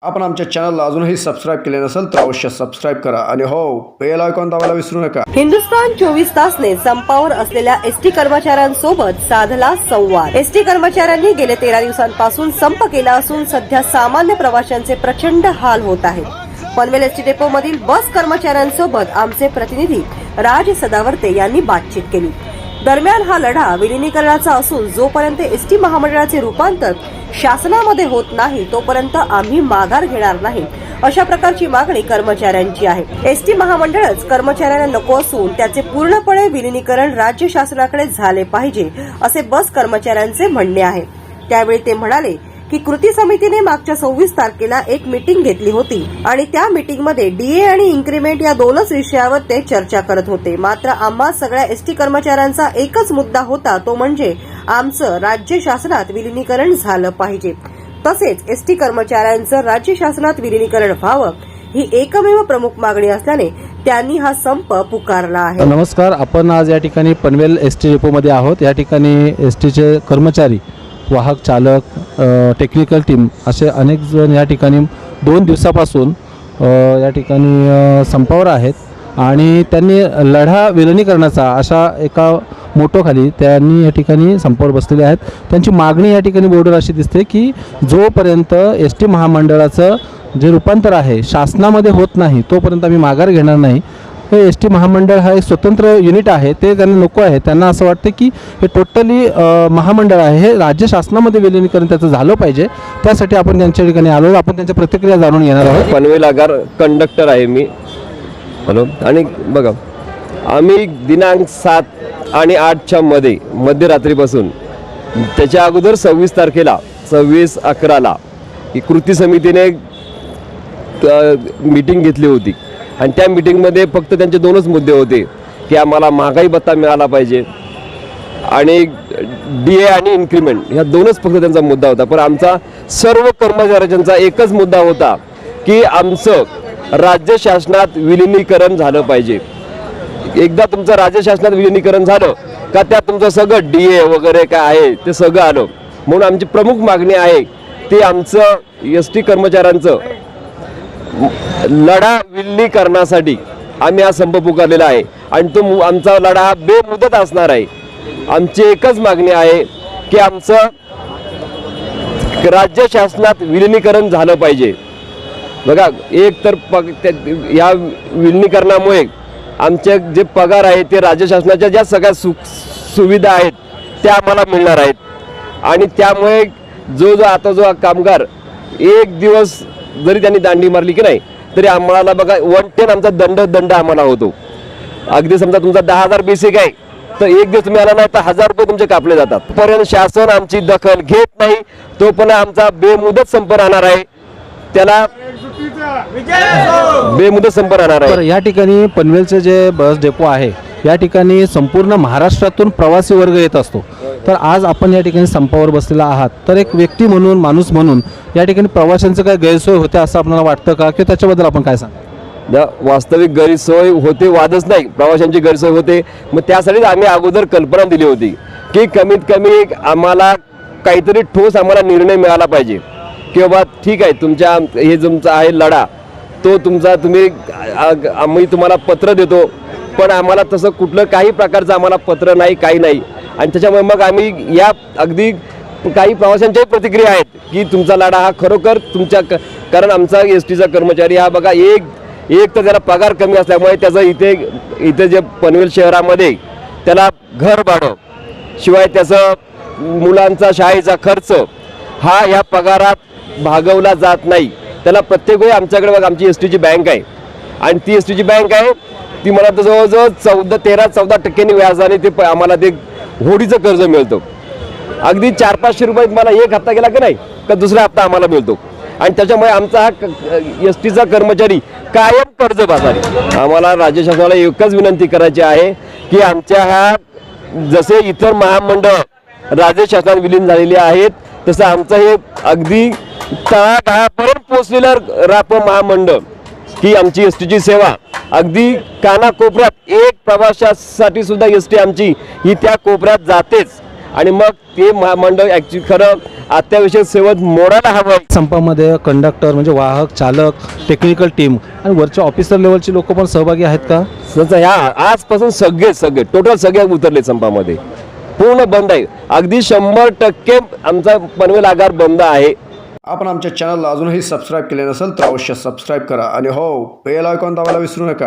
आपण आमच्या चॅनलला अजूनही सबस्क्राइब केले नसेल तर अवश्य सबस्क्राइब करा आणि हो बेल आयकॉन दाबायला विसरू नका। हिंदुस्थान 24 तासने संपावर असलेल्या एसटी कर्मचाऱ्यांसोबत साधला संवाद। एसटी कर्मचाऱ्यांनी गेले 13 दिवसांपासून संप केला असून सध्या सामान्य प्रवाशांचे प्रचंड हाल होत आहेत। पनवेल एसटी डेपो मधील बस कर्मचाऱ्यांसोबत आमचे प्रतिनिधी राज सदावर्ते यांनी बातचीत केली। दरम्यान हा लढा विलिनीकरणाचा असून जोपर्यंत एसटी महामंडळाचे रूपांतर शासनामध्ये होत नाही तोपर्यंत आम्ही माघार घेणार नाही, अशा प्रकारची मागणी कर्मचाऱ्यांची आहे। एसटी महामंडळच कर्मचाऱ्यांना नको असून त्याचे पूर्णपणे विलिनीकरण राज्य शासनाकडे झाले पाहिजे, असे बस कर्मचाऱ्यांचे म्हणणे आहे। त्यावेळी ते म्हणाले की कृती समितीने मागच्या 26 तारखेला एक मीटिंग घेतली होती आणि त्या मीटिंगमध्ये डीए आणि इन्क्रिमेंट या दोनच विषयावर ते चर्चा करत होते। मात्र आम्हा सगळ्या एसटी कर्मचाऱ्यांचा एकच मुद्दा होता, तो म्हणजे आमचं राज्य शासनात विलिनीकरण झालं पाहिजे। तसेच एसटी कर्मचाऱ्यांचं राज्य शासनात विलिनीकरण व्हावं ही एकमेव प्रमुख मागणी असल्याने त्यांनी हा संप पुकारला आहे। नमस्कार, आपण आज या ठिकाणी पनवेल एसटी डेपोमध्ये आहोत। या ठिकाणी एसटीचे कर्मचारी, वाहक चालक, टेक्निकल टीम असे अनेक जण या ठिकाणी 2 दिवसापासून या ठिकाणी संपावर आहेत आणि त्यांनी लढा विलिनीकरणाचा अशा एका मोटोखाली त्यांनी या ठिकाणी संपावर बसलेले आहेत। त्यांची मागणी या ठिकाणी बोर्डवर अशी दिसते की जोपर्यंत एसटी महामंडळाचं जे रूपांतर आहे शासनामध्ये होत नाही तोपर्यंत आम्ही माघार घेणार नाही। हे एसटी महामंडळ हा एक स्वतंत्र युनिट आहे, ते त्यांना नको आहे। त्यांना असं वाटतं की हे टोटली महामंडळ आहे, हे राज्य शासनामध्ये विलिनीकरण त्याचं झालं पाहिजे। त्यासाठी आपण त्यांच्या ठिकाणी आलो, आपण त्यांच्या प्रतिक्रिया जाणून घेणार आहोत। पनवेल आगार कंडक्टर आहे मी। हॅलो, आणि बघा आम्ही दिनांक 7 आणि 8च्या मध्यरात्रीपासून त्याच्या अगोदर 26 तारखेला 26/11ला ही कृती समितीने मीटिंग घेतली होती आणि त्या मीटिंगमध्ये फक्त त्यांचे 2च मुद्दे होते की आम्हाला महागाई भत्ता मिळाला पाहिजे आणि डीए आणि इन्क्रिमेंट, ह्या 2च फक्त त्यांचा मुद्दा होता। पण आमचा सर्व कर्मचाऱ्यांचा एकच मुद्दा होता की आमचं राज्य शासनात विलिनीकरण झालं पाहिजे। एकदा तुमचं राज्य शासनात विलिनीकरण झालं का त्यात तुमचं सगळं डीए वगैरे काय आहे ते सगळं आलं। म्हणून आमची प्रमुख मागणी आहे ती आमचं एसटी कर्मचाऱ्यांचं लढा विलिनीकरणासाठी आम्ही हा संप पुकारलेला आहे आणि तो आमचा लढा बेमुदत असणार आहे। आमची एकच मागणी आहे की आमचं राज्य शासनात विलिनीकरण झालं पाहिजे। बघा, एक तर या विलिनीकरणामुळे आमचे जे पगार आहे ते राज्य शासनाच्या ज्या सगळ्या सुविधा आहेत त्या आम्हाला मिळणार आहेत आणि त्यामुळे जो आता जो कामगार एक दिवस जरी त्यांनी दांडी मारली की नाही तरी आम्हाला बघा 110 आमचा दंड आम्हाला होतो। अगदी समजा तुमचा 10,000 बेसिक आहे तर एक दिवस तुम्ही आला नाही तर 1000 रुपये तुमचे कापले जातात। पर्यंत शासन आमची दखल घेत नाही तो पण आमचा बेमुदत संप राहणार आहे, त्याला बेमुदत संप राहणार आहे। या ठिकाणी पनवेलचे जे बस डेपो आहे या ठिकाणी संपूर्ण महाराष्ट्रातून प्रवासी वर्ग येत असतो, तर आज आपण या ठिकाणी संपावर बसलेला आहात, तर एक व्यक्ती म्हणून, माणूस म्हणून या ठिकाणी प्रवाशांचं काय गैरसोय होते असं आपल्याला वाटतं का, की त्याच्याबद्दल आपण काय सांगा? वास्तविक गैरसोय होते, वादच नाही, प्रवाशांची गैरसोय होते। मग त्यासाठीच आम्ही अगोदर कल्पना दिली होती की कमीत कमी आम्हाला काहीतरी ठोस आम्हाला निर्णय मिळाला पाहिजे की बाबा ठीक आहे, तुमच्या हे तुमचा आहे लढा तो तुमचा, आम्ही तुम्हाला पत्र देतो, पण आम्हाला तसं कुठलं काही प्रकारचं आम्हाला पत्र नाही, काही नाही। आणि त्याच्यामुळे मग आम्ही या अगदी काही प्रवाशांच्याही प्रतिक्रिया आहेत की तुमचा लढा हा खरोखर तुमच्या, कारण आमचा एसटीचा कर्मचारी हा बघा एक तर त्याला पगार कमी असल्यामुळे त्याचं इथे जे पनवेल शहरामध्ये त्याला घर भाडं शिवाय त्याचं मुलांचा शाळेचा खर्च हा या पगारात भागवला जात नाही। त्याला प्रत्येक वेळी आमच्याकडे बघा आमची एसटीची बँक आहे आणि ती एसटीची बँक आहे ती मला तर जवळजवळ 13-14% व्याजाने ते आम्हाला ते होडीचं कर्ज मिळतं। अगदी 400-500 रुपये मला एक हप्ता गेला की नाही का दुसरा हप्ता आम्हाला मिळतो आणि त्याच्यामुळे आमचा हा एसटीचा कर्मचारी कायम कर्जबाजारी। आम्हाला राज्य शासनाला एकच विनंती करायची आहे की आमच्या ह्या जसे इतर महामंडळ राज्य शासनात विलीन झालेले आहेत तसं आमचं हे अगदी तळागाळापर्यंत पोहोचलेलं राप महामंडळ ही आमची एसटीची सेवा अगदी कानाकोपऱ्यात एक प्रवाशासाठी सुद्धा एसटी आमची ही त्या कोपऱ्यात जातेच आणि मग ते महामंडळ ॲक्च्युली खरं अत्यावश्यक सेवा मोडायला हवं. संपामध्ये कंडक्टर म्हणजे वाहक, चालक, टेक्निकल टीम आणि वरच्या ऑफिसर लेवलचे लोक पण सहभागी आहेत का? सध्या ह्या आजपासून सगळे टोटल सगळे उतरले संपामध्ये, पूर्ण बंद आहे. अगदी 100% आमचा पनवेल आगार बंद आहे. आपण आमच्या चॅनलला अजूनही सबस्क्राईब केले नसेल तर अवश्य सबस्क्राईब करा आणि हो बेल आयकॉन दाबायला विसरू नका.